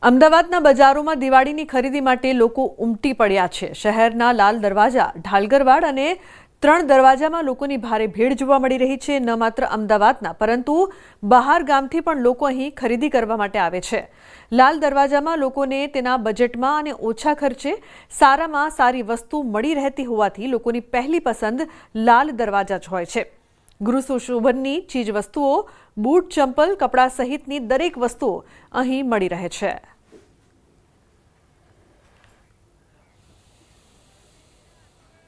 અમદાવાદના બજારોમાં દિવાળીની ખરીદી માટે લોકો ઉમટી પડ્યા છે। શહેરના લાલ દરવાજા, ઢાલગરવાડ અને ત્રણ દરવાજામાં લોકોની ભારે ભીડ જોવા મળી રહી છે। ન માત્ર અમદાવાદના પરંતુ બહાર ગામથી પણ લોકો અહીં ખરીદી કરવા માટે આવે છે। લાલ દરવાજામાં લોકોને તેના બજેટમાં અને ઓછા ખર્ચે સારામાં સારી વસ્તુ મળી રહેતી હોવાથી લોકોની પહેલી પસંદ લાલ દરવાજા જ હોય છે। ગૃહ સુશોભનની ચીજ વસ્તુઓ, બૂટ, ચંપલ, કપડાં સહિતની દરેક વસ્તુઓ અહીં મળી રહે છે।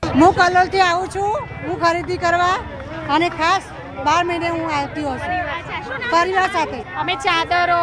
હું કલોલથી આવું છું, હું ખરીદી કરવા અને ખાસ 12 મહિને હું આવતી હોઉં છું પરિવાર સાથે। અમે ચાદરો,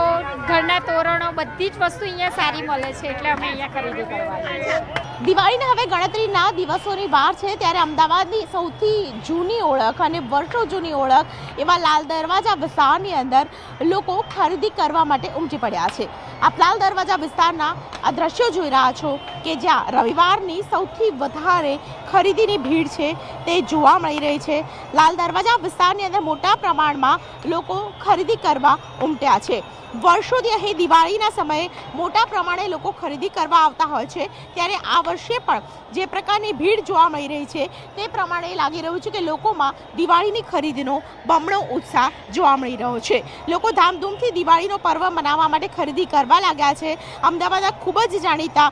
ઘરના તોરણો, બધી જ વસ્તુ અહીંયા સારી મળે છે, એટલે અમે અહીંયા ખરીદી કરવા આવીએ છીએ। દિવાળીને હવે ગણતરીના દિવસોની વાર છે, ત્યારે અમદાવાદની સૌથી જૂની ઓળખ અને વર્ષો જૂની ઓળખ એવા લાલ દરવાજા વિસ્તારની અંદર લોકો ખરીદી કરવા માટે ઉમટી પડ્યા છે। આપ લાલ દરવાજા વિસ્તારના આ દ્રશ્યો જોઈ રહ્યા છો કે જ્યાં રવિવારની સૌથી વધારે ખરીદીની ભીડ છે તે જોવા મળી રહી છે। લાલ દરવાજા વિસ્તારની અંદર મોટા પ્રમાણમાં લોકો ખરીદી કરવા ઉમટ્યા છે। વર્ષોથી અહીં દિવાળીના સમયે મોટા પ્રમાણે લોકો ખરીદી કરવા આવતા હોય છે, ત્યારે આ વર્ષે પણ જે પ્રકારની ભીડ જોવા મળી રહી છે તે પ્રમાણે લાગી રહ્યું છે કે લોકોમાં દિવાળીની ખરીદીનો બમણો ઉત્સાહ જોવા મળી રહ્યો છે। લોકો ધામધૂમથી દિવાળીનો પર્વ મનાવવા માટે ખરીદી કરવા લાગ્યા છે। અમદાવાદના ખૂબ જ જાણીતા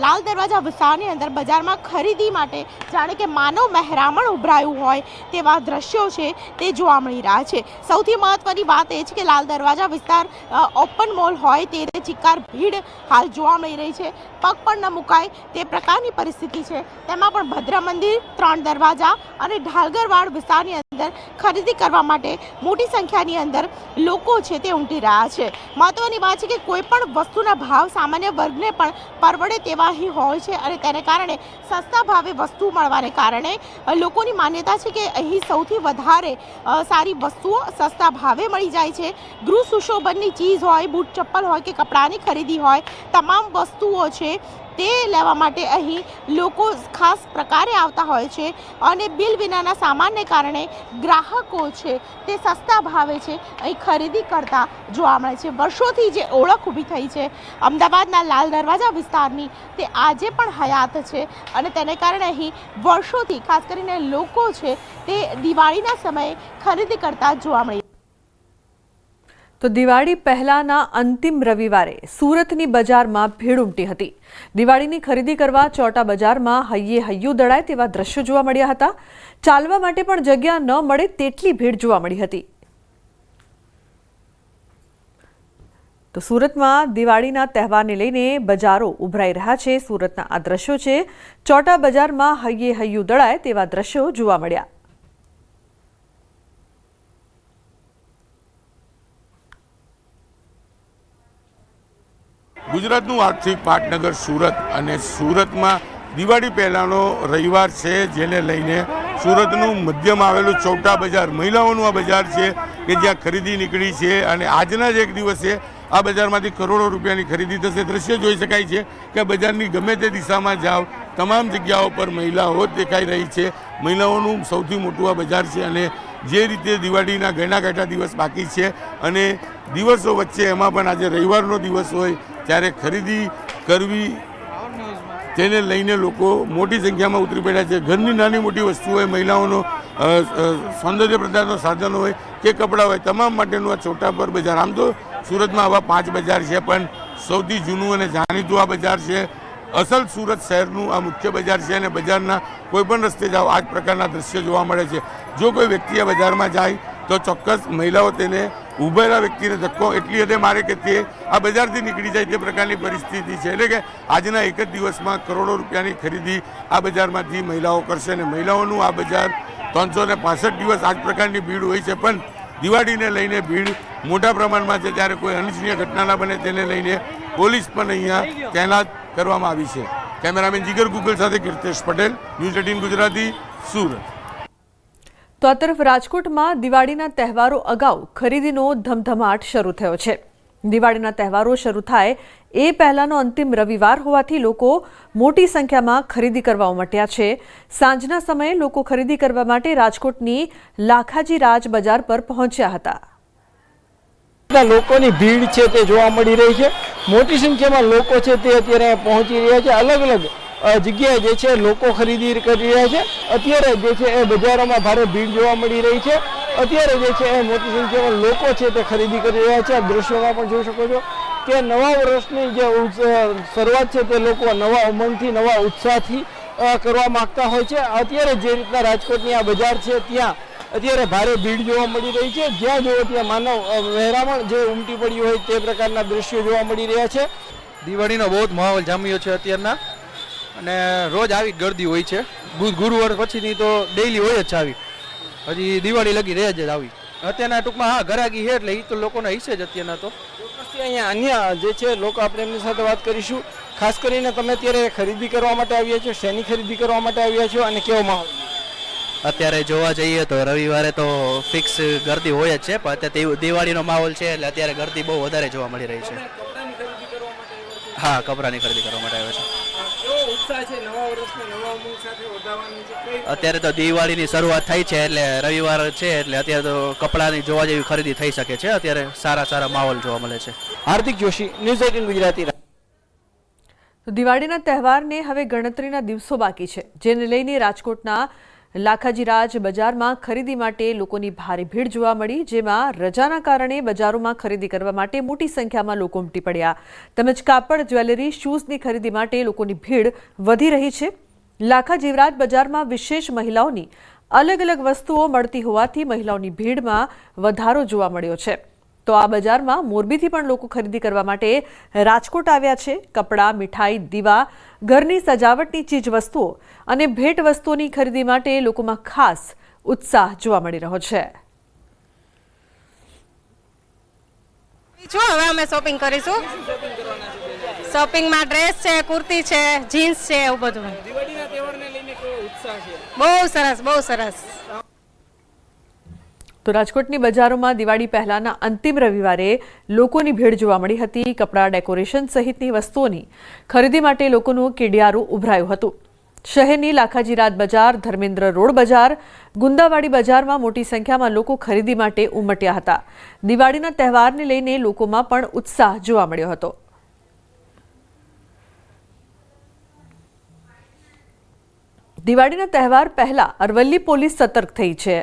લાલ દરવાજા વિસ્તારની અંદર બજારમાં ખરીદી માટે જાણે કે માનવ મહેરામણ ઉભરાયું હોય તેવા દ્રશ્યો છે તે જોવા મળી રહ્યા છે। સૌથી મહત્વની વાત એ છે કે લાલ દરવાજા વિસ્તાર ઓપન મોલ હોય તે ચિક્કાર ભીડ હાલ જોવા મળી રહી છે। પગ પણ ન મુકાય તે પ્રકારની પરિસ્થિતિ છે। તેમાં પણ ભદ્ર મંદિર, ત્રણ દરવાજા અને ઢાલગરવાડ વિસ્તારની અંદર ખરીદી કરવા માટે મોટી સંખ્યાની અંદર લોકો છે તે ઉમટી રહ્યા છે। મહત્વની વાત છે કે કોઈ પણ વસ્તુના ભાવ સામાન્ય વર્ગને પણ પરવડે તેવા ही હોય છે અને તેને કારણે સસ્તા ભાવે વસ્તુ મળવાને કારણે લોકોની માન્યતા છે કે અહીં સૌથી વધારે સારી વસ્તુઓ સસ્તા ભાવે મળી જાય છે। ગૃહ સુશોભનની ચીજ હોય, બૂટ, ચપ્પલ હોય કે કપડાની ખરીદી હોય, તમામ વસ્તુઓ છે તે લેવા માટે અહીં લોકો ખાસ પ્રકારે આવતા હોય છે અને બિલ વિનાના સામાનને કારણે ગ્રાહકો છે તે સસ્તા ભાવે છે અહીં ખરીદી કરતા જોવા મળે છે। વર્ષોથી જે ઓળખ ઊભી થઈ છે અમદાવાદના લાલ દરવાજા વિસ્તારની તે આજે પણ હયાત છે અને તેને કારણે અહીં વર્ષોથી ખાસ કરીને લોકો છે તે દિવાળીના સમયે ખરીદી કરતા જોવા મળે। તો દિવાળી પહેલાના અંતિમ રવિવારે સુરતની બજારમાં ભીડ ઉમટી હતી। દિવાળીની ખરીદી કરવા ચોટા બજારમાં હૈયે હૈયું દળાય તેવા દ્રશ્યો જોવા મળ્યા હતા। ચાલવા માટે પણ જગ્યા ન મળે તેટલી ભીડ જોવા મળી હતી। તો સુરતમાં દિવાળીના તહેવારને લઈને બજારો ઉભરાઈ રહ્યા છે। સુરતના આ દ્રશ્યો છે, ચોટા બજારમાં હૈયે હૈયું દળાય તેવા દ્રશ્યો જોવા મળ્યા। ગુજરાતનું આર્થિક પાટનગર સુરત અને સુરતમાં દિવાળી પહેલાંનો રવિવાર છે, જેને લઈને સુરતનું મધ્યમ આવેલું ચોટા બજાર મહિલાઓનું આ બજાર છે કે જ્યાં ખરીદી નીકળી છે અને આજના જ એક દિવસે આ બજારમાંથી કરોડો રૂપિયાની ખરીદી થશે। દ્રશ્ય જોઈ શકાય છે કે બજારની ગમે તે દિશામાં જાઓ તમામ જગ્યાઓ પર મહિલાઓ જ દેખાઈ રહી છે। મહિલાઓનું સૌથી મોટું આ બજાર છે અને જે રીતે દિવાળીના ઘણા ઘણા દિવસ બાકી છે અને દિવસો વચ્ચે એમાં પણ આજે રવિવારનો દિવસ હોય ત્યારે ખરીદી કરવી તેને લઈને લોકો મોટી સંખ્યામાં ઉતરી પડ્યા છે। ઘરની નાની મોટી વસ્તુ હોય, મહિલાઓનો સૌંદર્ય પ્રદાનનો સાધનો હોય કે કપડાં હોય, તમામ માટેનું આ ચોટા પર બજાર। આમ તો સુરતમાં આવા 5 બજાર છે, પણ સૌથી જૂનું અને જાણીતું આ બજાર છે। અસલ સુરત શહેરનું આ મુખ્ય બજાર છે અને બજારના કોઈ પણ રસ્તે જાઓ આ જ પ્રકારના દ્રશ્ય જોવા મળે છે। જો કોઈ વ્યક્તિ આ બજારમાં જાય તો ચોક્કસ મહિલાઓ તેને ઉભેલા વ્યક્તિને ધક્કો એટલી હદે મારે કે તે આ બજારથી નીકળી જાય તે પ્રકારની પરિસ્થિતિ છે। એટલે કે આજના એક જ દિવસમાં કરોડો રૂપિયાની ખરીદી આ બજારમાંથી મહિલાઓ કરશે અને મહિલાઓનું આ બજાર 365 દિવસ આ જ પ્રકારની ભીડ હોય છે, પણ દિવાળીને લઈને ભીડ મોટા પ્રમાણમાં છે। ત્યારે કોઈ અનિચ્છનીય ઘટના ના બને તેને લઈને પોલીસ પણ અહીંયા તૈનાત કરવામાં આવી છે। કેમેરામેન જીગર ગુગલ સાથે કીર્તેશ પટેલ, ન્યૂઝ 18 ગુજરાતી, સુરત। તો આ તરફ રાજકોટમાં દિવાળીના તહેવારો અગાઉ ખરીદીનો ધમધમાટ શરૂ થયો છે। દિવાળીના તહેવારો શરૂ થાય એ પહેલાનો અંતિમ રવિવાર હોવાથી લોકો મોટી સંખ્યામાં ખરીદી કરવા ઉમટ્યા છે। સાંજના સમયે લોકો ખરીદી કરવા માટે રાજકોટની લાખાજી રાજ બજાર પર પહોંચ્યા હતા। લોકોની ભીડ છે તે જોવા મળી રહી છે. મોટી સંખ્યામાં લોકો છે તે અત્યારે પહોંચી રહ્યા છે. અલગ અલગ જગ્યાએ જે છે લોકો ખરીદી કરી રહ્યા છે. અત્યારે જે છે એ બજારોમાં ભારે ભીડ જોવા મળી રહી છે. અત્યારે જે છે એ મોટી સંખ્યામાં લોકો છે તે ખરીદી કરી રહ્યા છે. આ દ્રશ્યોમાં પણ જોઈ શકો છો કે નવા વર્ષની જે શરૂઆત છે તે લોકો નવા ઉમંગથી નવા ઉત્સાહથી કરવા માંગતા હોય છે. અત્યારે જે રીતના રાજકોટની આ બજાર છે ત્યાં અત્યારે ભારે ભીડ જોવા મળી રહી છે. જ્યાં જોવો ત્યાં માનવ મહેરામણ જે ઉમટી પડી હોય તે પ્રકારના દ્રશ્યો જોવા મળી રહ્યા છે. દિવાળીનો બહુ જ માહોલ જામ્યો છે અત્યારના, અને રોજ આવી ગરદી હોય છે. ગુરુવાર પછીની તો ડેઈલી હોય જ આવી, હજી દિવાળી લગી રહે જ આવી. અત્યારના ટૂંકમાં હા ઘરાકી છે એટલે એ તો લોકોના હિસ્સે જ અત્યારના. તો અહીંયા અન્ય જે છે લોકો આપણે એમની સાથે વાત કરીશું. ખાસ કરીને તમે અત્યારે ખરીદી કરવા માટે આવ્યા છો, શેની ખરીદી કરવા માટે આવ્યા છો અને કેવો માહોલ? અત્યારે જોવા જઈએ તો રવિવારે તો ફિક્સ ગરદી હોય જ છે, પણ અત્યારે દિવાળીનો માહોલ છે એટલે અત્યારે ગરદી બહુ વધારે જોવા મળી રહી છે. હા, કપડાની ખરીદી કરવા માટે આવ્યો છે. અત્યારે તો દિવાળીની શરૂઆત થઈ છે એટલે રવિવાર છે એટલે અત્યારે તો કપડાની જોવા જેવી ખરીદી થઈ શકે છે. અત્યારે સારા માહોલ જોવા મળે છે. હાર્દિક જોશી, ન્યૂઝ 18 ગુજરાતી. તો દિવાળીના તહેવારને હવે ગણતરીના દિવસો બાકી છે, જેને લઈને રાજકોટના લાખાજીરાજ બજારમાં ખરીદી માટે લોકોની ભારે ભીડ જોવા મળી, જેમાં રજાના કારણે બજારોમાં ખરીદી કરવા માટે મોટી સંખ્યામાં લોકો ઉમટી પડ્યા. તેમજ કાપડ, જ્વેલરી, શૂઝની ખરીદી માટે લોકોની ભીડ વધી રહી છે. લાખાજીરાજ બજારમાં વિશેષ મહિલાઓની અલગ અલગ વસ્તુઓ મળતી હોવાથી મહિલાઓની ભીડમાં વધારો જોવા મળ્યો છે. તો આ બજારમાં મોરબીથી પણ લોકો ખરીદી કરવા માટે રાજકોટ આવ્યા છે. કપડાં, મીઠાઈ, દીવા, ઘરની સજાવટની ચીજ વસ્તુઓ અને ભેટ વસ્તુઓની ખરીદી માટે લોકોમાં ખાસ ઉત્સાહ જોવા મળી રહ્યો છે. હવે અમે શોપિંગ કરીશું. શોપિંગમાં ડ્રેસ છે, કુર્તી છે, જીન્સ છે, એવું બધું. બહુ સરસ, બહુ સરસ. તો રાજકોટની બજારોમાં દિવાળી પહેલાના અંતિમ રવિવારે લોકોની ભીડ જોવા મળી હતી. કપડાં, ડેકોરેશન સહિતની વસ્તુઓની ખરીદી માટે લોકોનું કેડિયારું ઉભરાયું હતું. શહેરની લાખાજીરાજ બજાર, ધર્મેન્દ્ર રોડ બજાર, ગુંદાવાડી બજારમાં મોટી સંખ્યામાં લોકો ખરીદી માટે ઉમટ્યા હતા. દિવાળીના તહેવારને લઈને લોકોમાં પણ ઉત્સાહ જોવા મળ્યો હતો. દિવાળીના તહેવાર પહેલા અરવલ્લી પોલીસ સતર્ક થઈ છે.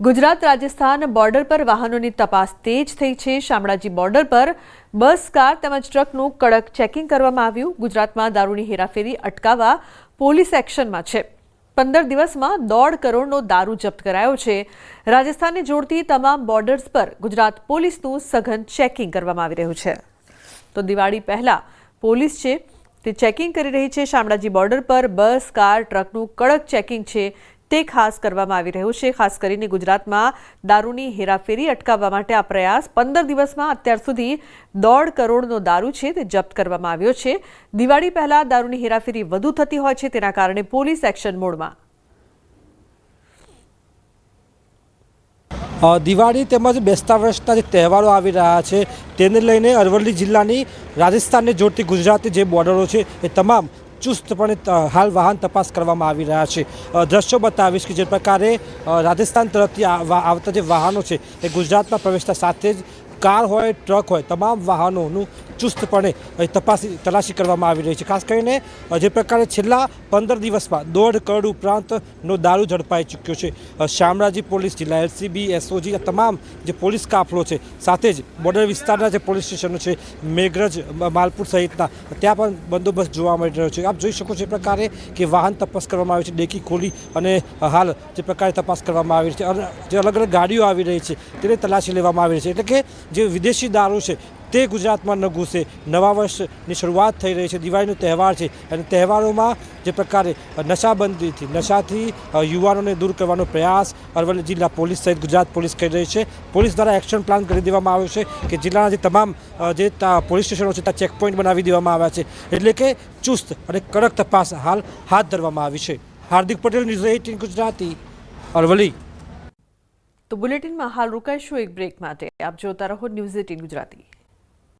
ગુજરાત રાજસ્થાન બોર્ડર પર વાહનોની તપાસ તેજ થઈ છે. શામળાજી બોર્ડર પર બસ, કાર તેમજ ટ્રકનું કડક ચેકિંગ કરવામાં આવ્યું. ગુજરાતમાં દારૂની હેરાફેરી અટકાવવા પોલીસ એક્શનમાં છે. 15 દિવસમાં 1.5 કરોડનો દારૂ જપ્ત કરાયો છે. રાજસ્થાનને જોડતી તમામ બોર્ડર્સ પર ગુજરાત પોલીસનું સઘન ચેકિંગ કરવામાં આવી રહ્યું છે. તો દિવાળી પહેલા પોલીસ છે તે ચેકિંગ કરી રહી છે. શામળાજી બોર્ડર પર બસ, કાર, ટ્રકનું કડક ચેકિંગ છે તે ખાસ કરવામાં આવી રહ્યું છે. ખાસ કરીને ગુજરાતમાં દારૂની હેરાફેરી અટકાવવા માટે આ પ્રયાસ 15 દિવસમાં અત્યાર સુધી 1.5 કરોડનો દારૂ છે તે જપ્ત કરવામાં આવ્યો છે. દિવાળી પહેલા દારૂની હેરાફેરી વધુ થતી હોય છે, તેના કારણે પોલીસ એક્શન મોડમાં. દિવાળી તેમજ બેસતા વર્ષના જે તહેવારો આવી રહ્યા છે તેને લઈને અરવલ્લી જિલ્લાની રાજસ્થાનને જોડતી ગુજરાતની જે બોર્ડરો છે એ તમામ ચુસ્તપણે હાલ વાહન તપાસ કરવામાં આવી રહ્યા છે. દ્રશ્યો બતાવીશ કે જે પ્રકારે રાજસ્થાન તરફથી આવતા જે વાહનો છે એ ગુજરાતમાં પ્રવેશતા સાથે જ કાર હોય, ટ્રક હોય, તમામ વાહનોનું ચુસ્તપણે તલાશી કરવામાં આવી રહી છે. ખાસ કરીને જે પ્રકારે છેલ્લા 15 દિવસમાં 1.5 કરોડ ઉપરાંતનો દારૂ ઝડપાઈ ચૂક્યો છે. શામળાજી પોલીસ, જિલ્લા એલસીબી, એસઓજી, આ તમામ જે પોલીસ કાફલો છે, સાથે જ બોર્ડર વિસ્તારના જે પોલીસ સ્ટેશનો છે, મેઘરજ, માલપુર સહિતના, ત્યાં પણ બંદોબસ્ત જોવા મળી રહ્યો છે. આપ જોઈ શકો છો એ પ્રકારે કે વાહન તપાસ કરવામાં આવી છે, ડેકી ખોલી અને હાલ જે પ્રકારે તપાસ કરવામાં આવી છે, જે અલગ અલગ ગાડીઓ આવી રહી છે તેને તલાશી લેવામાં આવી રહી છે. એટલે કે જે વિદેશી દારૂ છે તે ગુજરાતમાં ન ઘૂસે. નવા વર્ષની શરૂઆત થઈ રહી છે, દિવાળીનો તહેવાર છે અને તહેવારોમાં જે પ્રકારે નશાથી યુવાનોને દૂર કરવાનો પ્રયાસ અરવલ્લી જિલ્લા પોલીસ સહિત ગુજરાત પોલીસ કરી રહી છે. પોલીસ દ્વારા એક્શન પ્લાન કરી દેવામાં આવ્યો છે કે જિલ્લાના જે તમામ જે પોલીસ સ્ટેશનો છે ત્યાં ચેકપોઇન્ટ બનાવી દેવામાં આવ્યા છે. એટલે કે ચુસ્ત અને કડક તપાસ હાલ હાથ ધરવામાં આવી છે. હાર્દિક પટેલ, ન્યૂઝ 18 ગુજરાતી, અરવલ્લી. તો બુલેટિનમાં હાલ રોકાઈશું એક બ્રેક માટે. આપ જોતા રહો ન્યૂઝ 18 ગુજરાતી.